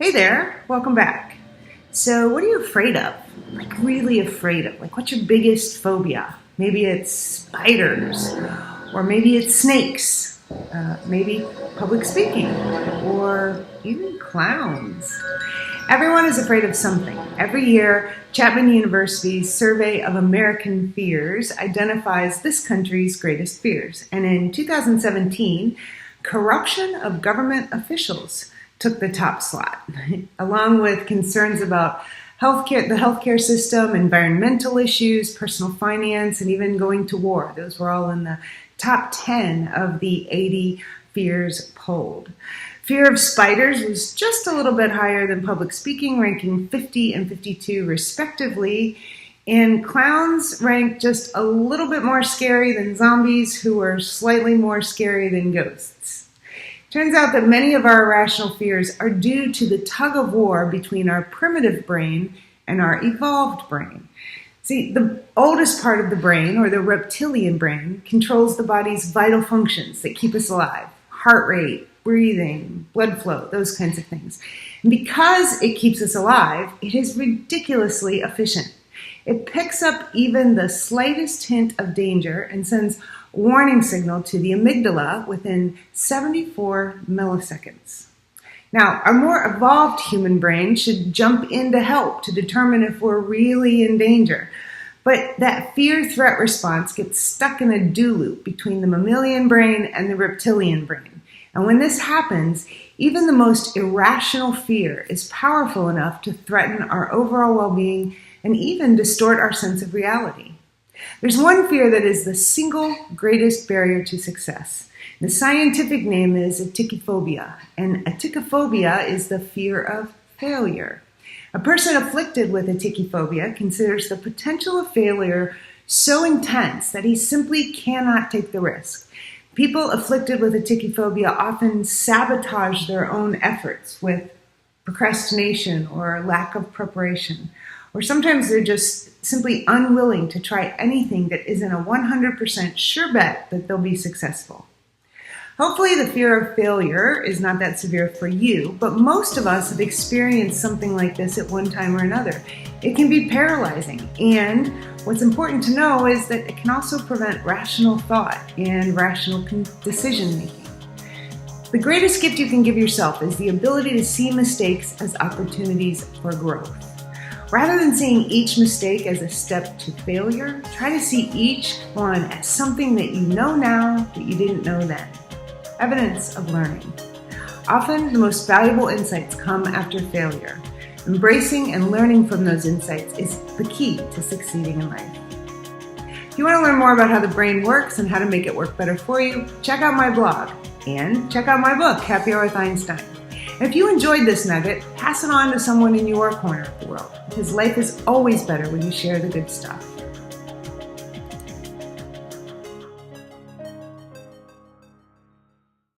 Hey there, welcome back. So what are you afraid of? Like really afraid of? Like what's your biggest phobia? Maybe it's spiders, or maybe it's snakes, maybe public speaking, or even clowns. Everyone is afraid of something. Every year, Chapman University's Survey of American Fears identifies this country's greatest fears. And in 2017, corruption of government officials took the top slot, along with concerns about healthcare, the healthcare system, environmental issues, personal finance, and even going to war. Those were all in the top 10 of the 80 fears polled. Fear of spiders was just a little bit higher than public speaking, ranking 50 and 52 respectively. And clowns ranked just a little bit more scary than zombies, who were slightly more scary than ghosts. Turns out that many of our irrational fears are due to the tug of war between our primitive brain and our evolved brain. See, the oldest part of the brain, or the reptilian brain, controls the body's vital functions that keep us alive: heart rate, breathing, blood flow, those kinds of things. And because it keeps us alive, it is ridiculously efficient. It picks up even the slightest hint of danger and sends a warning signal to the amygdala within 74 milliseconds. Now, our more evolved human brain should jump in to help to determine if we're really in danger. But that fear-threat response gets stuck in a do loop between the mammalian brain and the reptilian brain. And when this happens, even the most irrational fear is powerful enough to threaten our overall well-being and even distort our sense of reality. There's one fear that is the single greatest barrier to success. The scientific name is Atychiphobia, and Atychiphobia is the fear of failure. A person afflicted with Atychiphobia considers the potential of failure so intense that he simply cannot take the risk. People afflicted with Atychiphobia often sabotage their own efforts with procrastination or lack of preparation. Or sometimes they're just simply unwilling to try anything that isn't a 100% sure bet that they'll be successful. Hopefully the fear of failure is not that severe for you, but most of us have experienced something like this at one time or another. It can be paralyzing, and what's important to know is that it can also prevent rational thought and rational decision making. The greatest gift you can give yourself is the ability to see mistakes as opportunities for growth. Rather than seeing each mistake as a step to failure, try to see each one as something that you know now that you didn't know then. Evidence of learning. Often, the most valuable insights come after failure. Embracing and learning from those insights is the key to succeeding in life. If you want to learn more about how the brain works and how to make it work better for you, check out my blog and check out my book, Happy Hour with Einstein. And if you enjoyed this nugget, pass it on to someone in your corner of the world, because life is always better when you share the good stuff.